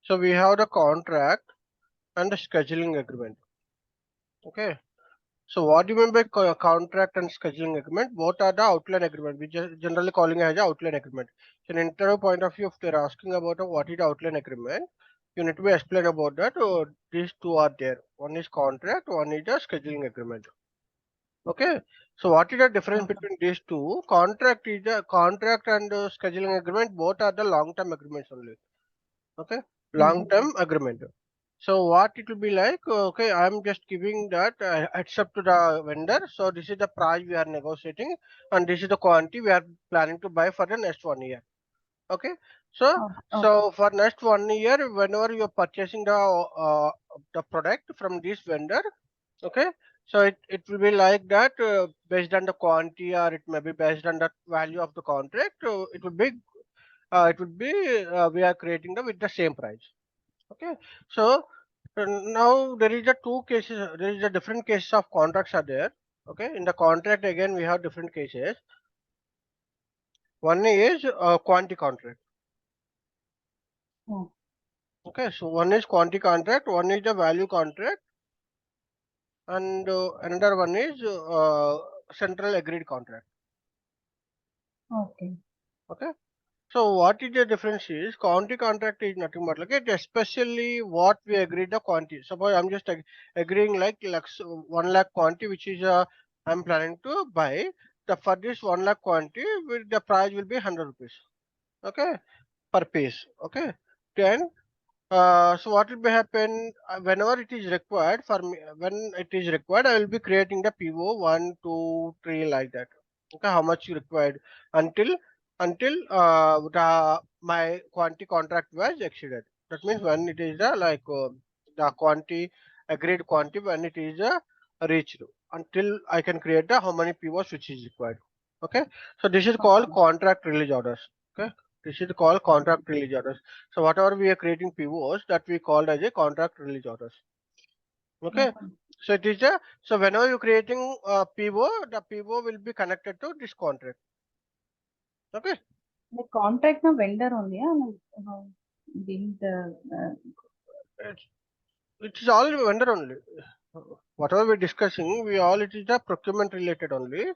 So we have the contract and the scheduling agreement. Okay. So what do you mean by contract and scheduling agreement? Both are the outline agreement. We generally calling it as outline agreement. So in interview point of view, if they're asking about what is the outline agreement, you need to be explain about that. These two are there. One is contract, one is the scheduling agreement. Okay. So what is the difference between these two? Contract is the contract and scheduling agreement. Both are the long-term agreements only. Okay, long-term agreement. So what it will be like? Okay, I'm just giving that accept to the vendor. So this is the price we are negotiating, and this is the quantity we are planning to buy for the next 1 year. Okay, so so for next 1 year, whenever you are purchasing the product from this vendor, okay, so it will be like that based on the quantity, or it may be based on the value of the contract. It would be we are creating the with the same price. Okay, so now there is a two cases. There is a different cases of contracts are there. Okay, in the contract again we have different cases. One is quantity contract. Okay, so one is quantity contract, one is the value contract, and another one is central agreed contract. Okay. So what is the difference is quantity contract is nothing but like it, especially what we agreed the quantity. Suppose I'm just agreeing like 1 lakh quantity, which is I'm planning to buy. For this 1 lakh quantity, the price will be 100 rupees. Okay, per piece. Okay, then so what will be happen whenever it is required for me? When it is required, I will be creating the PO 1, 2, 3 like that. Okay, how much you required until the my quantity contract was exceeded. That means when it is the quantity agreed quantity when it is reached until I can create the how many POs which is required. Okay, so this is called contract release orders. Okay, this is called contract release orders. So whatever we are creating POs that we called as a contract release orders. Okay. So it is a so whenever you're creating a PO, the PO will be connected to this contract. Okay. The contract no vendor only, didn't It is all vendor only. Whatever we're discussing, we all it is the procurement related only.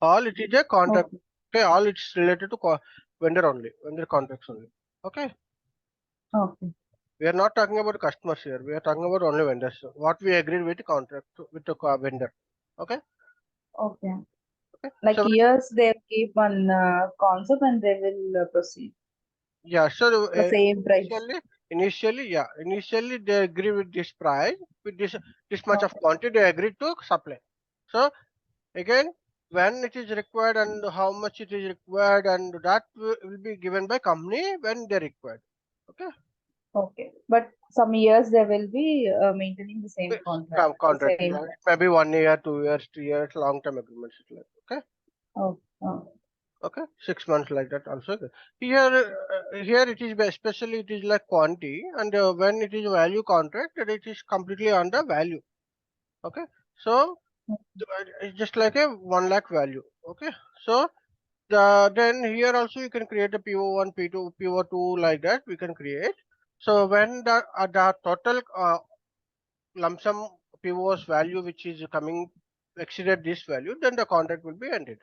All it is a contract. Okay. All it's related to vendor only, vendor contracts only. Okay. We are not talking about customers here. We are talking about only vendors. What we agreed with the contract with the vendor. Okay. Okay. Okay. Like So years they'll keep one concept and they will proceed yeah. So the same price. initially they agree with this price with this much of quantity they agreed to supply. So again, when it is required and how much it is required, and that will be given by company when they required. Okay. Okay. But some years they will be maintaining the same contract, the Contract. same. Yeah, maybe 1 year, 2 years, 3 years, long term agreements. Okay. Oh, oh. Okay, 6 months like that also. Here it is especially it is like quantity, and when it is value contract, then it is completely on the value. Okay, so it's just like a 1 lakh value. Okay, so then here also you can create a PO1, P2, PO2 like that we can create. So when the total lump sum PO's value which is coming exceeded this value, then the contract will be ended.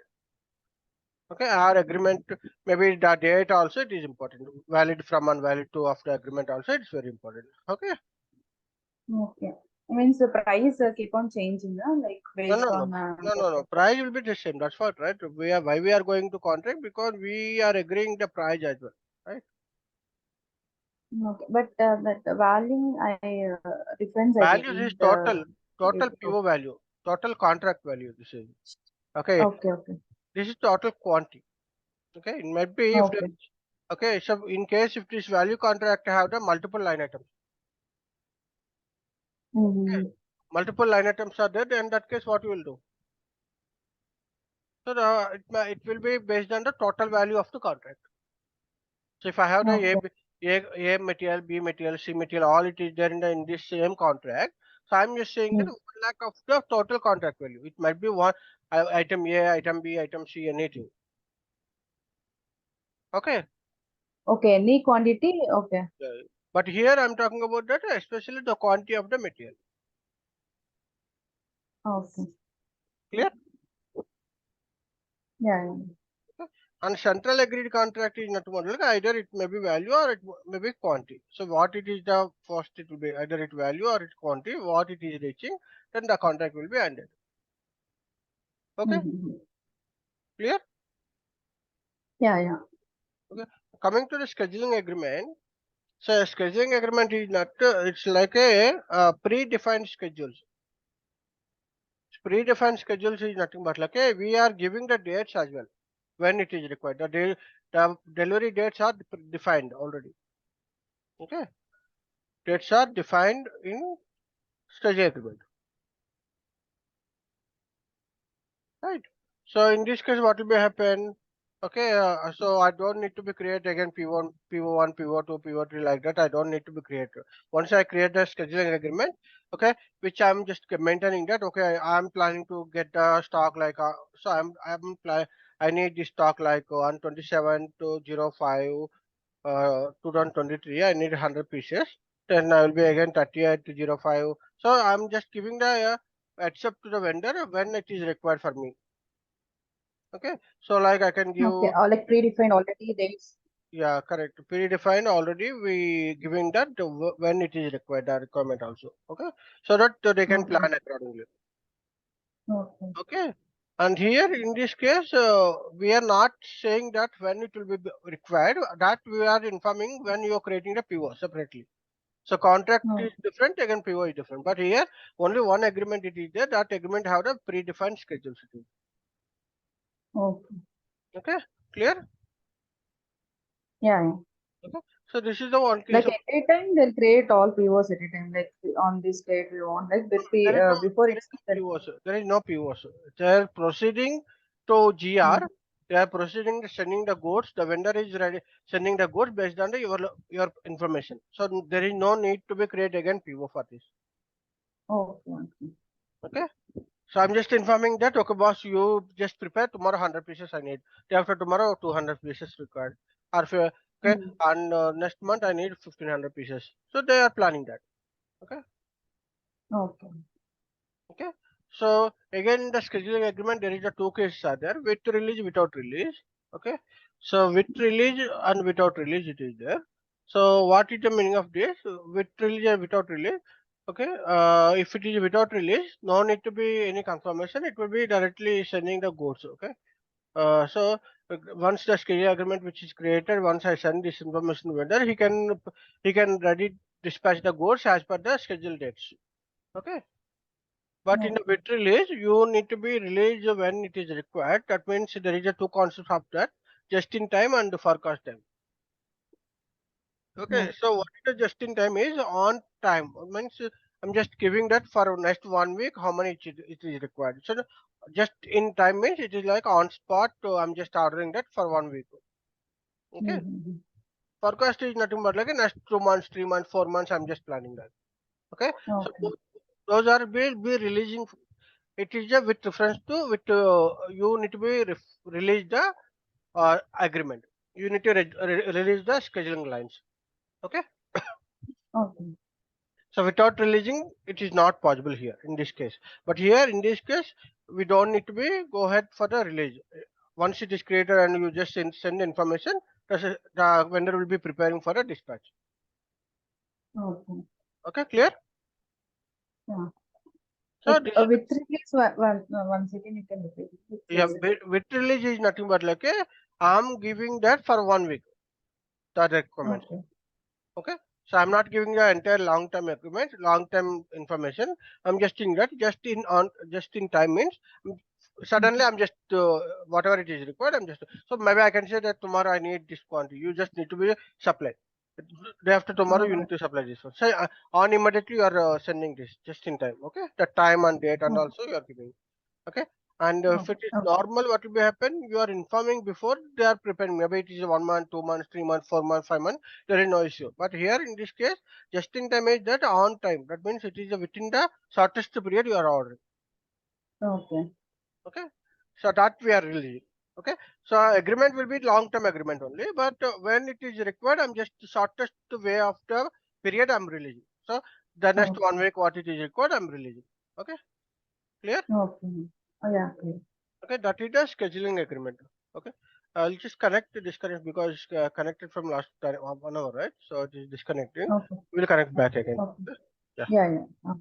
Okay, our agreement, maybe the date also it is important. Valid from and valid to of the agreement also it's very important. Okay. Okay. Means the price keep on changing, like No, based no, no, on. no. Price will be the same. That's what, right? Why we are going to contract because we are agreeing the price as well, right? Okay, but that value I difference I Values is didn't total get. PO value, total contract value. This is okay. Okay. This is total quantity. Okay, it might be if the, Okay. okay. So in case if this value contract have the multiple line items. Okay, multiple line items are there. Then in that case, what you will do? So it will be based on the total value of the contract. So if I have the A material, B material, C material, all it is there in this same contract. So I'm just saying that 1 lakh of the total contract value. It might be one item A, item B, item C, anything. Okay. Okay, any quantity, okay. But here I'm talking about that, especially the quantity of the material. Okay. Clear? Yeah. And central agreed contract is not model. Either it may be value or it may be quantity. So what it is the first, it will be either it value or it quantity. What it is reaching, then the contract will be ended. Okay, Mm-hmm. clear? Yeah. Okay. Coming to the scheduling agreement. So scheduling agreement is not. It's like a predefined schedules. Predefined schedules is nothing but like a, we are giving the dates as well when it is required. The delivery dates are defined already. Okay, dates are defined in scheduling agreement. Right. So in this case, what will be happen? Okay, so I don't need to be create again P1, P1, P2, P3 like that. I don't need to be created. Once I create the scheduling agreement, okay, which I'm just maintaining that. Okay, I'm planning to get the stock like so I need this stock like 127 to 05 2023. I need 100 pieces. Then I will be again 38 to 05. So I'm just giving the heads up to the vendor when it is required for me. Okay, so like I can give, Okay. Like predefined already dates. yeah, correct, predefined already, we giving that when it is required, the requirement also. Okay, so that they can Okay. plan accordingly. Okay. Okay, and here in this case, we are not saying that when it will be required, that we are informing when you are creating the PO separately. So contract is Okay. different, again PO is different, but here only one agreement it is there, that agreement have the predefined schedules. Okay. Okay, clear? Yeah. Okay, so this is the one case Like of, at a time, they'll create all POs at a time. Like on this date we want. Like there is no before there is itself. no POs. There is no POs. They are proceeding to GR. They are proceeding to sending the goods. The vendor is ready sending the goods based on your information. So there is no need to be create again PO for this. Okay. Okay. Okay. So I'm just informing that, okay boss, you just prepare tomorrow 100 pieces I need. Day after tomorrow 200 pieces required. Or okay, Mm. and next month I need 1500 pieces. So they are planning that. Okay. Okay. Okay. So again, in the scheduling agreement, there is a two cases are there: with release, without release. Okay. So with release and without release, it is there. So what is the meaning of this? With release and without release. Okay. If it is without release, no need to be any confirmation. It will be directly sending the goods. Okay. Once the schedule agreement which is created, once I send this information to vendor, he can ready dispatch the goods as per the schedule dates. Okay. But in the Okay. bit release, you need to be released when it is required. That means there is a two concepts of that: just in time and forecast time. Okay, Okay. so what is the just in time is on time. Means I'm just giving that for next 1 week how many it is required. So just in time means it is like on spot. I'm just ordering that for 1 week. Okay, Mm-hmm. forecast is nothing but like a next 2 months, 3 months, 4 months. I'm just planning that. Okay, so Okay. those are will be releasing. It is a with reference to with you need to be release the agreement. You need to release the scheduling lines. Okay. Okay. So without releasing, it is not possible here in this case. But here in this case, we don't need to be go ahead for the release. Once it is created and you just send information, the vendor will be preparing for a dispatch. Okay. Okay, clear? Yeah. So Like this is with release, one second you can repeat. With yeah, release. with release is nothing but like a I'm giving that for 1 week. The requirements. Okay. Okay, so I'm not giving the entire long-term agreement, long-term information. I'm just in that, just in time means suddenly I'm just whatever it is required. I'm just so maybe I can say that tomorrow I need this quantity. You just need to be supply. Day after tomorrow you Okay. need to supply this one. So on immediately you are sending this just in time. Okay, the time and date and Okay. also you are giving. Okay, and if Okay. it is Okay. normal, what will be happen? You are informing before they are preparing. Maybe it is 1 month, 2 months, 3 months, 4 months, 5 months. There is no issue. But here in this case, just in time is that on time. That means it is within the shortest period you are ordering. Okay. Okay, so that we are releasing. Okay, so agreement will be long term agreement only. But when it is required, I'm just shortest way of the period I'm releasing. So the next 1 week what it is required I'm releasing. Okay, clear? Okay. Oh, yeah, clear. Okay, that is the scheduling agreement. Okay, I'll just disconnect because it's connected from last 1 hour, right? So it is disconnecting. Okay. We'll connect back again. Okay. Okay? Yeah. Yeah, yeah.